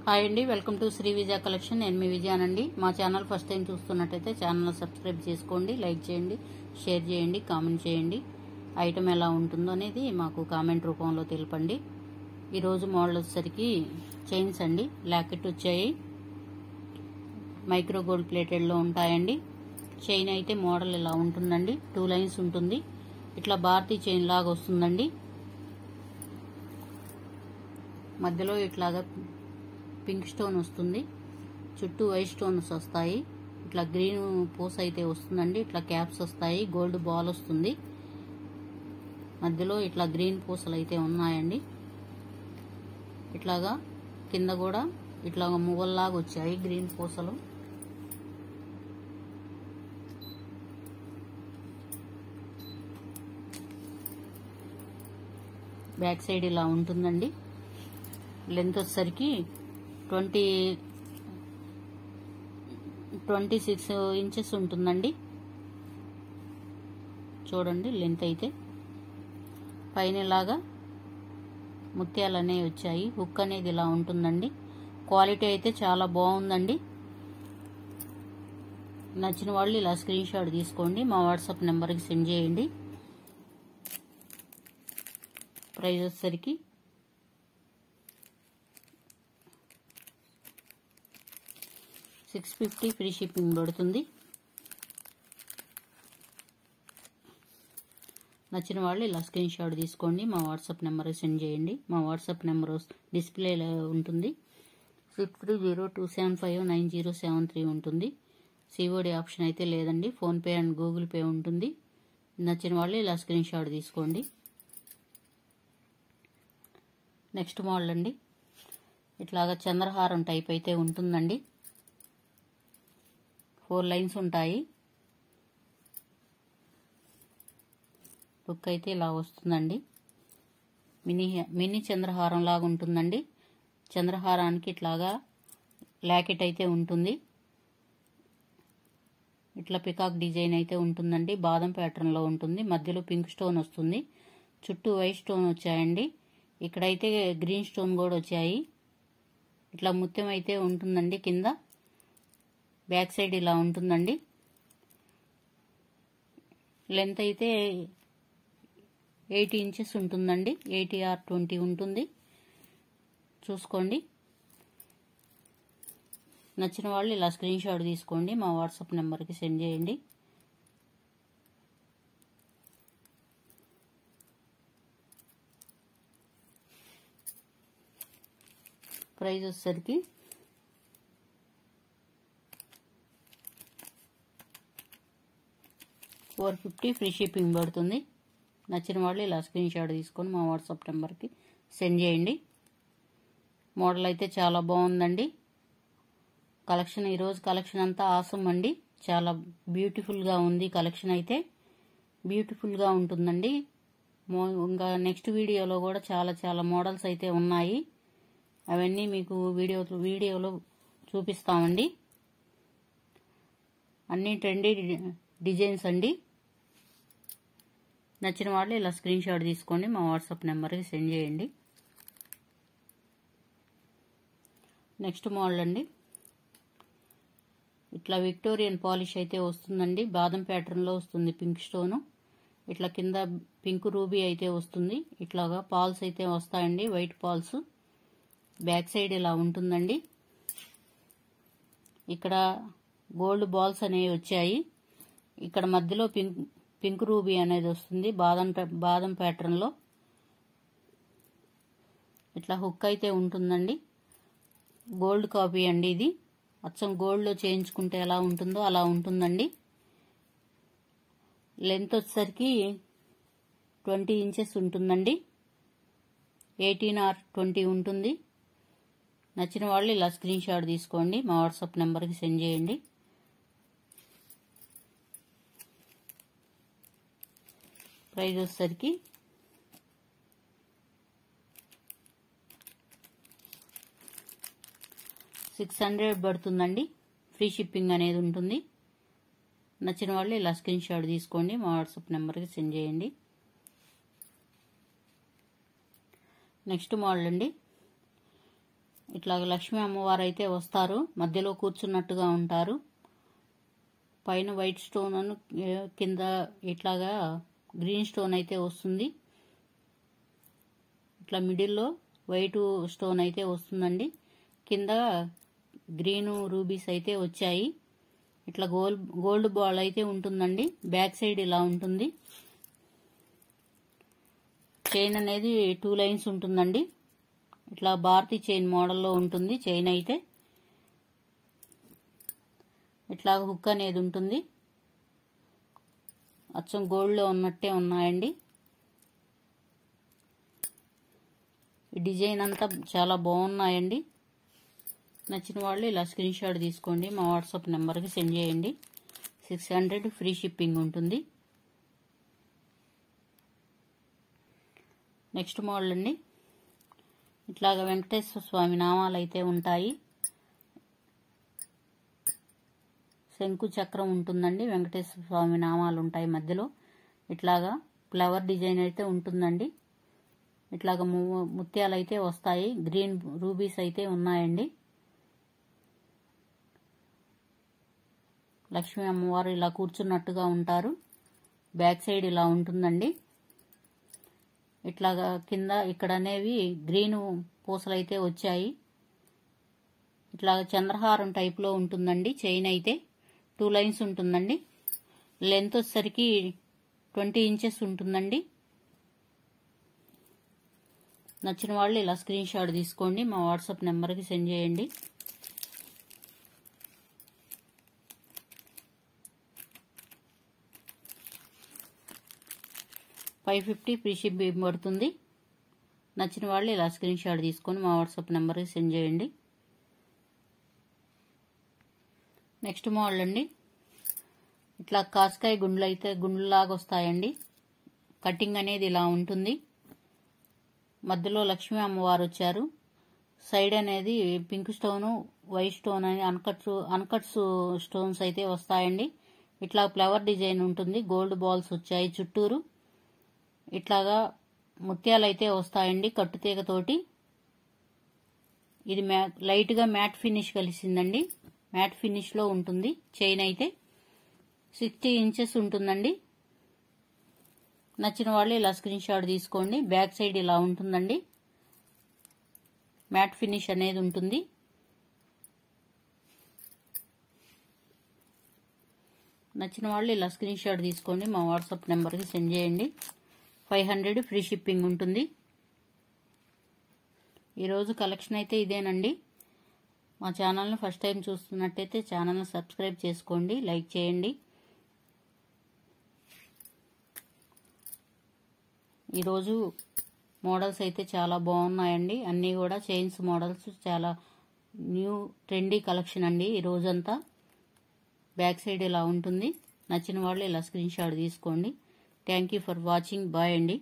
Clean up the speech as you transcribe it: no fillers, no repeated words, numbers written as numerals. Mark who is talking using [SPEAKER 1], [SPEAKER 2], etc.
[SPEAKER 1] Hi అండి, welcome to Shri Vijaya collection. నేను మీ విజయానండి. మా ఛానల్ ఫస్ట్ టైం చూస్తున్నట్టయితే ఛానల్ సబ్స్క్రైబ్ చేసుకోండి, లైక్ చేయండి, షేర్ చేయండి, కామెంట్ చేయండి. ఐటమ్ ఎలా ఉంటుందో అనేది మాకు కామెంట్ రూపంలో తెలపండి. ఈరోజు మోడల్ వచ్చేసరికి చైన్స్ అండి. లాకెట్ వచ్చాయి, మైక్రో గోల్డ్ ప్లేటెడ్లో ఉంటాయండి. చైన్ అయితే మోడల్ ఇలా ఉంటుందండి. 2 లైన్స్ ఉంటుంది. ఇట్లా భారతీ చైన్ లాగా వస్తుందండి. మధ్యలో ఇట్లాగా పింక్ స్టోన్ వస్తుంది, చుట్టూ వైట్ స్టోన్స్ వస్తాయి. ఇట్లా గ్రీన్ పూస అయితే వస్తుందండి. ఇట్లా క్యాప్స్ వస్తాయి, గోల్డ్ బాల్ వస్తుంది. మధ్యలో ఇట్లా గ్రీన్ పూసలు అయితే ఉన్నాయండి. ఇట్లాగా కింద కూడా ఇట్లా మువ్వల్లాగా వచ్చాయి గ్రీన్ పూసలు. బ్యాక్ సైడ్ ఇలా ఉంటుందండి. లెంత్ వచ్చేసరికి 26 ఇంచెస్ ఉంటుందండి. చూడండి లెంత్ అయితే. పైన ఇలాగా ముత్యాలు అనేవి వచ్చాయి. హుక్ అనేది ఇలా ఉంటుందండి. క్వాలిటీ అయితే చాలా బాగుందండి. నచ్చిన వాళ్ళు ఇలా స్క్రీన్ షాట్ తీసుకోండి, మా వాట్సాప్ నెంబర్కి సెండ్ చేయండి. ప్రైస్ వచ్చేసరికి 650 ఫ్రీ షిప్పింగ్ పడుతుంది. నచ్చిన వాళ్ళు ఇలా స్క్రీన్ షాట్ తీసుకోండి, మా వాట్సాప్ నెంబర్కి సెండ్ చేయండి. మా వాట్సాప్ నెంబర్ డిస్ప్లేలో ఉంటుంది. 6302759073 ఉంటుంది. సిఓడి ఆప్షన్ అయితే లేదండి. ఫోన్పే అండ్ గూగుల్ పే ఉంటుంది. నచ్చిన వాళ్ళు ఇలా స్క్రీన్ షాట్ తీసుకోండి. నెక్స్ట్ మోడల్ అండి. ఇట్లాగా చంద్రహారం టైప్ అయితే ఉంటుందండి. 4 లైన్స్ ఉంటాయి. లుక్ అయితే ఇలా వస్తుందండి. మినీ చంద్రహారం లాగా ఉంటుందండి. చంద్రహారానికి ఇట్లాగా లాకెట్ అయితే ఉంటుంది. ఇట్లా పికాక్ డిజైన్ అయితే ఉంటుందండి. బాదం ప్యాటర్న్లో ఉంటుంది. మధ్యలో పింక్ స్టోన్ వస్తుంది, చుట్టూ వైట్ స్టోన్ వచ్చాయండి. ఇక్కడైతే గ్రీన్ స్టోన్ కూడా వచ్చాయి. ఇట్లా ముత్యం అయితే ఉంటుందండి కింద. బ్యాక్ సైడ్ ఇలా ఉంటుందండి. లెంత్ అయితే 80 ఇంచెస్ ఉంటుందండి. 80 or 20 ఉంటుంది. చూసుకోండి. నచ్చిన వాళ్ళు ఇలా స్క్రీన్ షాట్ తీసుకోండి, మా వాట్సాప్ నెంబర్కి సెండ్ చేయండి. ప్రైస్ వచ్చేసరికి 450 ఫ్రీ షిప్పింగ్ పడుతుంది. నచ్చిన వాళ్ళు ఇలా స్క్రీన్ షాట్ తీసుకొని మా వాట్సాప్ నెంబర్కి సెండ్ చేయండి. మోడల్ అయితే చాలా బాగుందండి. కలెక్షన్ ఈరోజు కలెక్షన్ అంతా ఆసమ్ అండి. చాలా బ్యూటిఫుల్గా ఉంది. కలెక్షన్ అయితే బ్యూటిఫుల్గా ఉంటుందండి. ఇంకా నెక్స్ట్ వీడియోలో కూడా చాలా మోడల్స్ అయితే ఉన్నాయి. అవన్నీ మీకు వీడియోలో చూపిస్తామండి. అన్ని ట్రెండీ డిజైన్స్ అండి. నచ్చిన వాళ్ళు ఇలా స్క్రీన్ షాట్ తీసుకోండి, మా వాట్సాప్ నెంబర్కి సెండ్ చేయండి. నెక్స్ట్ మోడల్ అండి. ఇట్లా విక్టోరియన్ పాలిష్ అయితే వస్తుందండి. బాదం ప్యాటర్న్లో వస్తుంది. పింక్ స్టోను ఇట్లా కింద పింక్ రూబీ అయితే వస్తుంది. ఇట్లాగా పాల్స్ అయితే వస్తాయండి, వైట్ పాల్స్. బ్యాక్ సైడ్ ఇలా ఉంటుందండి. ఇక్కడ గోల్డ్ బాల్స్ అనేవి వచ్చాయి. ఇక్కడ మధ్యలో పింక్ రూబీ అనేది వస్తుంది బాదం ప్యాటర్న్లో. ఇట్లా హుక్ అయితే ఉంటుందండి. గోల్డ్ కాపీ అండి ఇది. అచ్చం గోల్డ్లో చేయించుకుంటే ఎలా ఉంటుందో అలా ఉంటుందండి. లెంత్ వచ్చేసరికి 20 ఇంచెస్ ఉంటుందండి. 18 or 20 ఉంటుంది. నచ్చిన వాళ్ళు ఇలా స్క్రీన్ షాట్ తీసుకోండి, మా వాట్సాప్ నెంబర్కి సెండ్ చేయండి. ప్రైస్ వచ్చేసరికి 600 పడుతుందండి. ఫ్రీ షిప్పింగ్ అనేది ఉంటుంది. నచ్చిన వాళ్ళు ఇలా స్క్రీన్ షాట్ తీసుకోండి, మా వాట్సాప్ నెంబర్కి సెండ్ చేయండి. నెక్స్ట్ మోడల్ అండి. ఇట్లా లక్ష్మీ అమ్మవారు అయితే వస్తారు, మధ్యలో కూర్చున్నట్టుగా ఉంటారు. పైన వైట్ స్టోన్ అని కింద ఇట్లాగా గ్రీన్ స్టోన్ అయితే వస్తుంది. ఇట్లా మిడిల్లో వైట్ స్టోన్ అయితే వస్తుందండి. కింద గ్రీన్ రూబీస్ అయితే వచ్చాయి. ఇట్లా గోల్డ్ బాల్ అయితే ఉంటుందండి. బ్యాక్ సైడ్ ఇలా ఉంటుంది. చైన్ అనేది 2 లైన్స్ ఉంటుందండి. ఇట్లా భారతీ చైన్ మోడల్లో ఉంటుంది. చైన్ అయితే ఇట్లా హుక్ అనేది ఉంటుంది. అచ్చం గోల్డ్లో ఉన్నట్టే ఉన్నాయండి. ఈ డిజైన్ అంతా చాలా బాగున్నాయండి. నచ్చిన వాళ్ళు ఇలా స్క్రీన్ షాట్ తీసుకోండి, మా వాట్సాప్ నెంబర్కి సెండ్ చేయండి. 600 ఫ్రీ షిప్పింగ్ ఉంటుంది. నెక్స్ట్ మోడల్ అండి. ఇట్లాగ వెంకటేశ్వర స్వామి నామాలు అయితే ఉంటాయి. శంకు చక్రం ఉంటుందండి. వెంకటేశ్వర స్వామి నామాలు ఉంటాయి మధ్యలో. ఇట్లాగా ఫ్లవర్ డిజైన్ అయితే ఉంటుందండి. ఇట్లాగ ముత్యాలు అయితే వస్తాయి. గ్రీన్ రూబీస్ అయితే ఉన్నాయండి. లక్ష్మీ అమ్మవారు ఇలా కూర్చున్నట్టుగా ఉంటారు. బ్యాక్ సైడ్ ఇలా ఉంటుందండి. ఇట్లాగా కింద ఇక్కడ అనేవి గ్రీన్ పూసలు అయితే వచ్చాయి. ఇట్లా చంద్రహారం టైప్లో ఉంటుందండి. చైన్ అయితే 2 లైన్స్ ఉంటుందండి. లెంత్ వచ్చేసరికి 20 ఇంచెస్ ఉంటుందండి. నచ్చిన వాళ్ళు ఇలా స్క్రీన్ షాట్ తీసుకోండి, మా వాట్సాప్ నెంబర్కి సెండ్ చేయండి. $550 ఫ్రీ షిప్పింగ్ పడుతుంది. నచ్చిన వాళ్ళు ఇలా స్క్రీన్ షాట్ తీసుకొని మా వాట్సాప్ నెంబర్కి సెండ్ చేయండి. నెక్స్ట్ మోడల్ అండి. ఇట్లా కాస్కాయ గుండ్లు అయితే గుండ్లులాగా వస్తాయండి. కటింగ్ అనేది ఇలా ఉంటుంది. మధ్యలో లక్ష్మీ అమ్మవారు వచ్చారు. సైడ్ అనేది పింక్ స్టోను, వైట్ స్టోన్ అని అన్కట్స్ స్టోన్స్ అయితే వస్తాయండి. ఇట్లా ఫ్లవర్ డిజైన్ ఉంటుంది. గోల్డ్ బాల్స్ వచ్చాయి చుట్టూరు. ఇట్లాగా ముత్యాలు అయితే వస్తాయండి కట్టుతీగతోటి. ఇది లైట్గా మ్యాట్ ఫినిష్ కలిసిందండి. మ్యాట్ ఫినిష్లో ఉంటుంది. చైన్ అయితే 60 ఇంచెస్ ఉంటుందండి. నచ్చిన వాళ్ళు ఇలా స్క్రీన్ షాట్ తీసుకోండి. బ్యాక్ సైడ్ ఇలా ఉంటుందండి. మ్యాట్ ఫినిష్ అనేది ఉంటుంది. నచ్చిన వాళ్ళు ఇలా స్క్రీన్ షాట్ తీసుకోండి, మా వాట్సాప్ నెంబర్కి సెండ్ చేయండి. 500 ఫ్రీ షిప్పింగ్ ఉంటుంది. ఈరోజు కలెక్షన్ అయితే ఇదేనండి. మా ఛానల్ని ఫస్ట్ టైం చూస్తున్నట్టయితే ఛానల్ని సబ్స్క్రైబ్ చేసుకోండి, లైక్ చేయండి. ఈరోజు మోడల్స్ అయితే చాలా బాగున్నాయండి. అన్నీ కూడా చైన్స్ మోడల్స్, చాలా న్యూ ట్రెండీ కలెక్షన్ అండి. ఈ రోజంతా బ్యాక్ సైడ్ ఇలా ఉంటుంది. నచ్చిన వాళ్ళు ఇలా స్క్రీన్ షాట్ తీసుకోండి. Thank you for watching. Bye అండి.